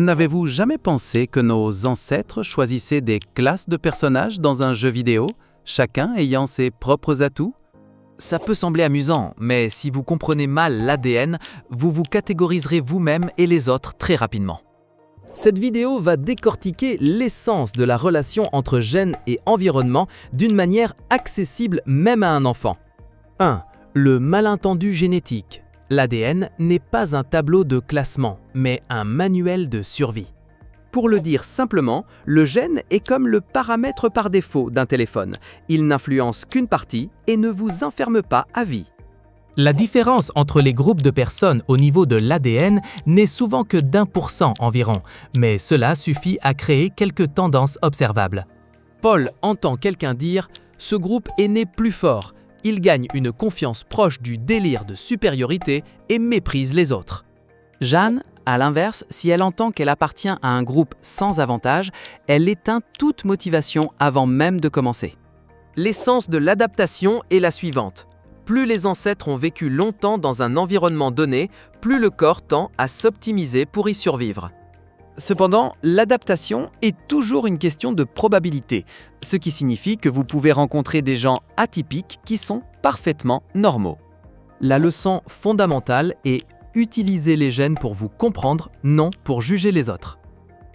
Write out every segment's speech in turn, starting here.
N'avez-vous jamais pensé que nos ancêtres choisissaient des classes de personnages dans un jeu vidéo, chacun ayant ses propres atouts? Ça peut sembler amusant, mais si vous comprenez mal l'ADN, vous vous catégoriserez vous-même et les autres très rapidement. Cette vidéo va décortiquer l'essence de la relation entre gènes et environnement d'une manière accessible même à un enfant. 1. Le malentendu génétique. L'ADN n'est pas un tableau de classement, mais un manuel de survie. Pour le dire simplement, le gène est comme le paramètre par défaut d'un téléphone. Il n'influence qu'une partie et ne vous enferme pas à vie. La différence entre les groupes de personnes au niveau de l'ADN n'est souvent que d'1% environ, mais cela suffit à créer quelques tendances observables. Paul entend quelqu'un dire « ce groupe est né plus fort ». Il gagne une confiance proche du délire de supériorité et méprise les autres. Jeanne, à l'inverse, si elle entend qu'elle appartient à un groupe sans avantage, elle éteint toute motivation avant même de commencer. L'essence de l'adaptation est la suivante. Plus les ancêtres ont vécu longtemps dans un environnement donné, plus le corps tend à s'optimiser pour y survivre. Cependant, l'adaptation est toujours une question de probabilité, ce qui signifie que vous pouvez rencontrer des gens atypiques qui sont parfaitement normaux. La leçon fondamentale est utiliser les gènes pour vous comprendre, non pour juger les autres.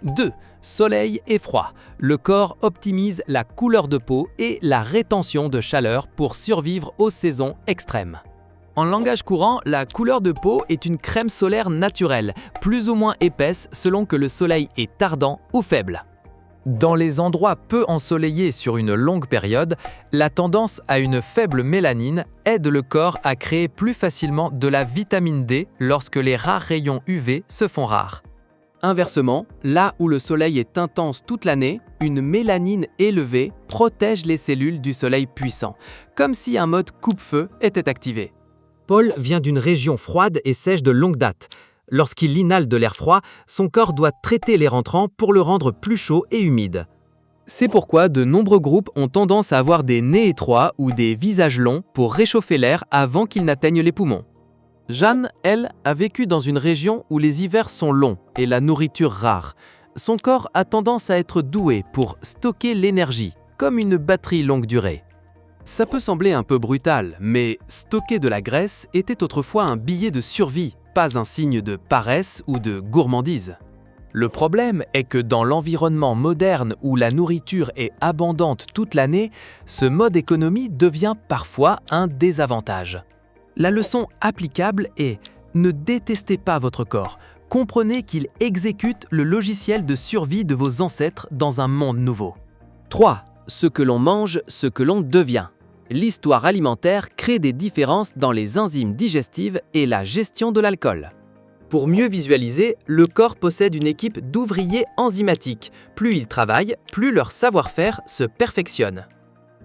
2. Soleil et froid. Le corps optimise la couleur de peau et la rétention de chaleur pour survivre aux saisons extrêmes. En langage courant, la couleur de peau est une crème solaire naturelle, plus ou moins épaisse selon que le soleil est ardent ou faible. Dans les endroits peu ensoleillés sur une longue période, la tendance à une faible mélanine aide le corps à créer plus facilement de la vitamine D lorsque les rares rayons UV se font rares. Inversement, là où le soleil est intense toute l'année, une mélanine élevée protège les cellules du soleil puissant, comme si un mode coupe-feu était activé. Paul vient d'une région froide et sèche de longue date. Lorsqu'il inhale de l'air froid, son corps doit traiter l'air entrant pour le rendre plus chaud et humide. C'est pourquoi de nombreux groupes ont tendance à avoir des nez étroits ou des visages longs pour réchauffer l'air avant qu'il n'atteigne les poumons. Jeanne, elle, a vécu dans une région où les hivers sont longs et la nourriture rare. Son corps a tendance à être doué pour stocker l'énergie, comme une batterie longue durée. Ça peut sembler un peu brutal, mais stocker de la graisse était autrefois un billet de survie, pas un signe de paresse ou de gourmandise. Le problème est que dans l'environnement moderne où la nourriture est abondante toute l'année, ce mode économie devient parfois un désavantage. La leçon applicable est « ne détestez pas votre corps, comprenez qu'il exécute le logiciel de survie de vos ancêtres dans un monde nouveau. » 3. Ce que l'on mange, ce que l'on devient. L'histoire alimentaire crée des différences dans les enzymes digestives et la gestion de l'alcool. Pour mieux visualiser, le corps possède une équipe d'ouvriers enzymatiques. Plus ils travaillent, plus leur savoir-faire se perfectionne.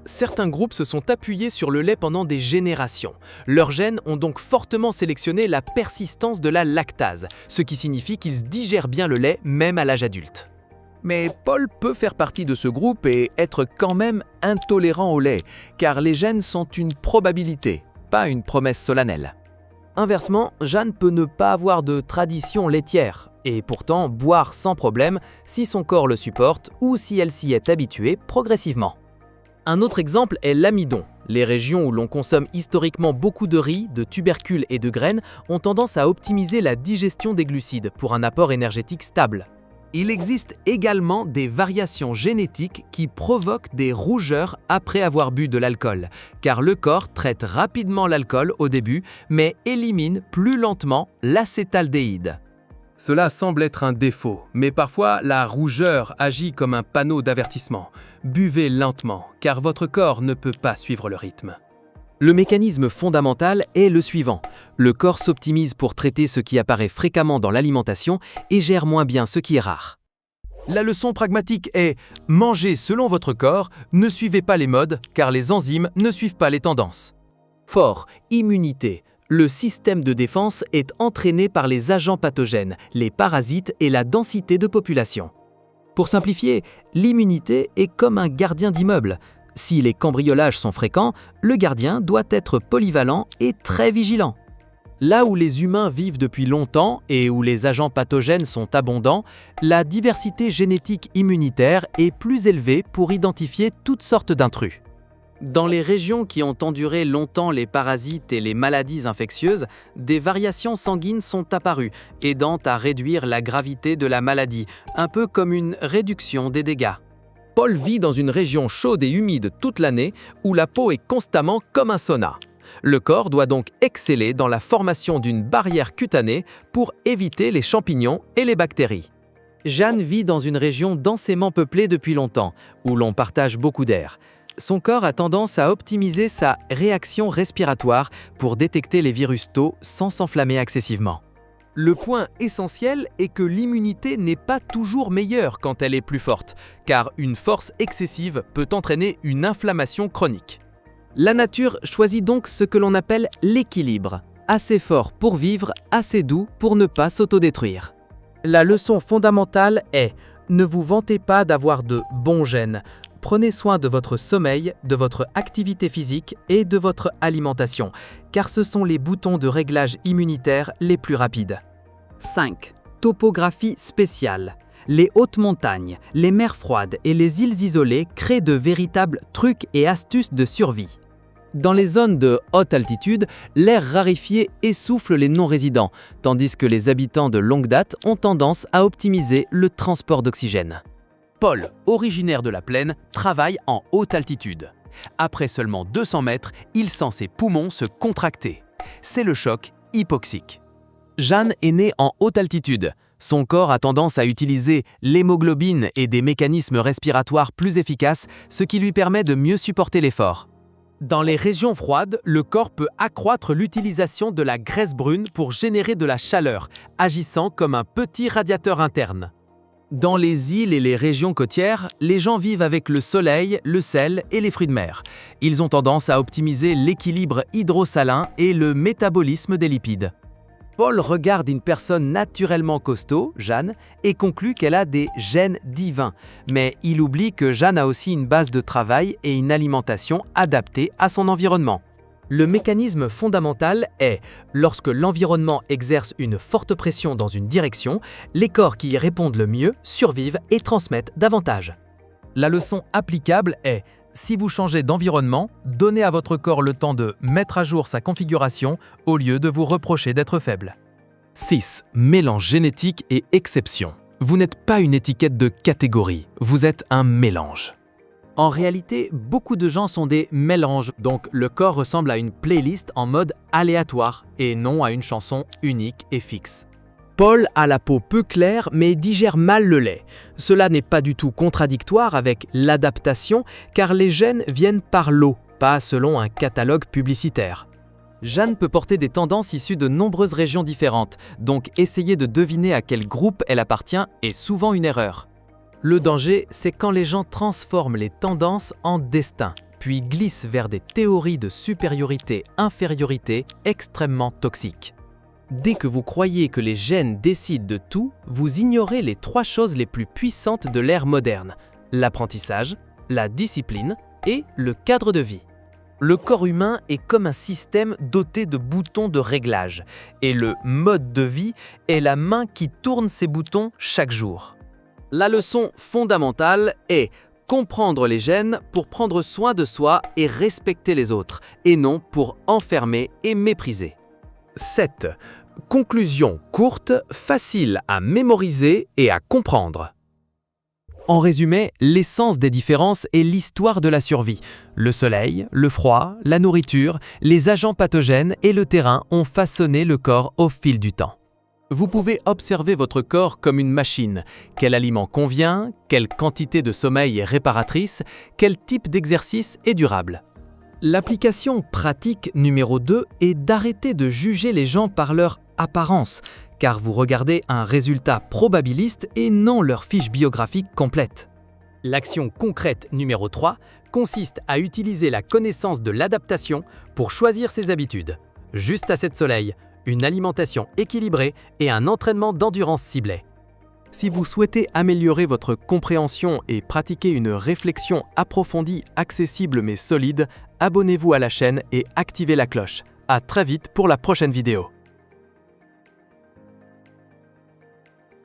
Certains groupes se sont appuyés sur le lait pendant des générations. Leurs gènes ont donc fortement sélectionné la persistance de la lactase, ce qui signifie qu'ils digèrent bien le lait même à l'âge adulte. Mais Paul peut faire partie de ce groupe et être quand même intolérant au lait, car les gènes sont une probabilité, pas une promesse solennelle. Inversement, Jeanne peut ne pas avoir de tradition laitière, et pourtant boire sans problème si son corps le supporte ou si elle s'y est habituée progressivement. Un autre exemple est l'amidon. Les régions où l'on consomme historiquement beaucoup de riz, de tubercules et de graines ont tendance à optimiser la digestion des glucides pour un apport énergétique stable. Il existe également des variations génétiques qui provoquent des rougeurs après avoir bu de l'alcool, car le corps traite rapidement l'alcool au début, mais élimine plus lentement l'acétaldéhyde. Cela semble être un défaut, mais parfois la rougeur agit comme un panneau d'avertissement. Buvez lentement, car votre corps ne peut pas suivre le rythme. Le mécanisme fondamental est le suivant. Le corps s'optimise pour traiter ce qui apparaît fréquemment dans l'alimentation et gère moins bien ce qui est rare. La leçon pragmatique est « mangez selon votre corps, ne suivez pas les modes, car les enzymes ne suivent pas les tendances ». Fort, immunité. Le système de défense est entraîné par les agents pathogènes, les parasites et la densité de population. Pour simplifier, l'immunité est comme un gardien d'immeuble. Si les cambriolages sont fréquents, le gardien doit être polyvalent et très vigilant. Là où les humains vivent depuis longtemps et où les agents pathogènes sont abondants, la diversité génétique immunitaire est plus élevée pour identifier toutes sortes d'intrus. Dans les régions qui ont enduré longtemps les parasites et les maladies infectieuses, des variations sanguines sont apparues, aidant à réduire la gravité de la maladie, un peu comme une réduction des dégâts. Paul vit dans une région chaude et humide toute l'année où la peau est constamment comme un sauna. Le corps doit donc exceller dans la formation d'une barrière cutanée pour éviter les champignons et les bactéries. Jeanne vit dans une région densément peuplée depuis longtemps, où l'on partage beaucoup d'air. Son corps a tendance à optimiser sa réaction respiratoire pour détecter les virus tôt sans s'enflammer excessivement. Le point essentiel est que l'immunité n'est pas toujours meilleure quand elle est plus forte, car une force excessive peut entraîner une inflammation chronique. La nature choisit donc ce que l'on appelle l'équilibre, assez fort pour vivre, assez doux pour ne pas s'autodétruire. La leçon fondamentale est « ne vous vantez pas d'avoir de bons gènes ». Prenez soin de votre sommeil, de votre activité physique et de votre alimentation, car ce sont les boutons de réglage immunitaire les plus rapides. 5. Topographie spéciale. Les hautes montagnes, les mers froides et les îles isolées créent de véritables trucs et astuces de survie. Dans les zones de haute altitude, l'air raréfié essouffle les non-résidents, tandis que les habitants de longue date ont tendance à optimiser le transport d'oxygène. Paul, originaire de la plaine, travaille en haute altitude. Après seulement 200 mètres, il sent ses poumons se contracter. C'est le choc hypoxique. Jeanne est née en haute altitude. Son corps a tendance à utiliser l'hémoglobine et des mécanismes respiratoires plus efficaces, ce qui lui permet de mieux supporter l'effort. Dans les régions froides, le corps peut accroître l'utilisation de la graisse brune pour générer de la chaleur, agissant comme un petit radiateur interne. Dans les îles et les régions côtières, les gens vivent avec le soleil, le sel et les fruits de mer. Ils ont tendance à optimiser l'équilibre hydrosalin et le métabolisme des lipides. Paul regarde une personne naturellement costaud, Jeanne, et conclut qu'elle a des gènes divins. Mais il oublie que Jeanne a aussi une base de travail et une alimentation adaptée à son environnement. Le mécanisme fondamental est, lorsque l'environnement exerce une forte pression dans une direction, les corps qui y répondent le mieux survivent et transmettent davantage. La leçon applicable est, si vous changez d'environnement, donnez à votre corps le temps de mettre à jour sa configuration au lieu de vous reprocher d'être faible. 6. Mélange génétique et exception. Vous n'êtes pas une étiquette de catégorie, vous êtes un mélange. En réalité, beaucoup de gens sont des mélanges, donc le corps ressemble à une playlist en mode aléatoire et non à une chanson unique et fixe. Paul a la peau peu claire mais digère mal le lait. Cela n'est pas du tout contradictoire avec l'adaptation car les gènes viennent par l'eau, pas selon un catalogue publicitaire. Jeanne peut porter des tendances issues de nombreuses régions différentes, donc essayer de deviner à quel groupe elle appartient est souvent une erreur. Le danger, c'est quand les gens transforment les tendances en destin, puis glissent vers des théories de supériorité-infériorité extrêmement toxiques. Dès que vous croyez que les gènes décident de tout, vous ignorez les 3 choses les plus puissantes de l'ère moderne: l'apprentissage, la discipline et le cadre de vie. Le corps humain est comme un système doté de boutons de réglage, et le mode de vie est la main qui tourne ces boutons chaque jour. La leçon fondamentale est comprendre les gènes pour prendre soin de soi et respecter les autres, et non pour enfermer et mépriser. 7. Conclusion courte, facile à mémoriser et à comprendre. En résumé, l'essence des différences est l'histoire de la survie. Le soleil, le froid, la nourriture, les agents pathogènes et le terrain ont façonné le corps au fil du temps. Vous pouvez observer votre corps comme une machine. Quel aliment convient, quelle quantité de sommeil est réparatrice, quel type d'exercice est durable. L'application pratique numéro 2 est d'arrêter de juger les gens par leur apparence, car vous regardez un résultat probabiliste et non leur fiche biographique complète. L'action concrète numéro 3 consiste à utiliser la connaissance de l'adaptation pour choisir ses habitudes. Juste assez de soleil, une alimentation équilibrée et un entraînement d'endurance ciblé. Si vous souhaitez améliorer votre compréhension et pratiquer une réflexion approfondie, accessible mais solide, abonnez-vous à la chaîne et activez la cloche. À très vite pour la prochaine vidéo.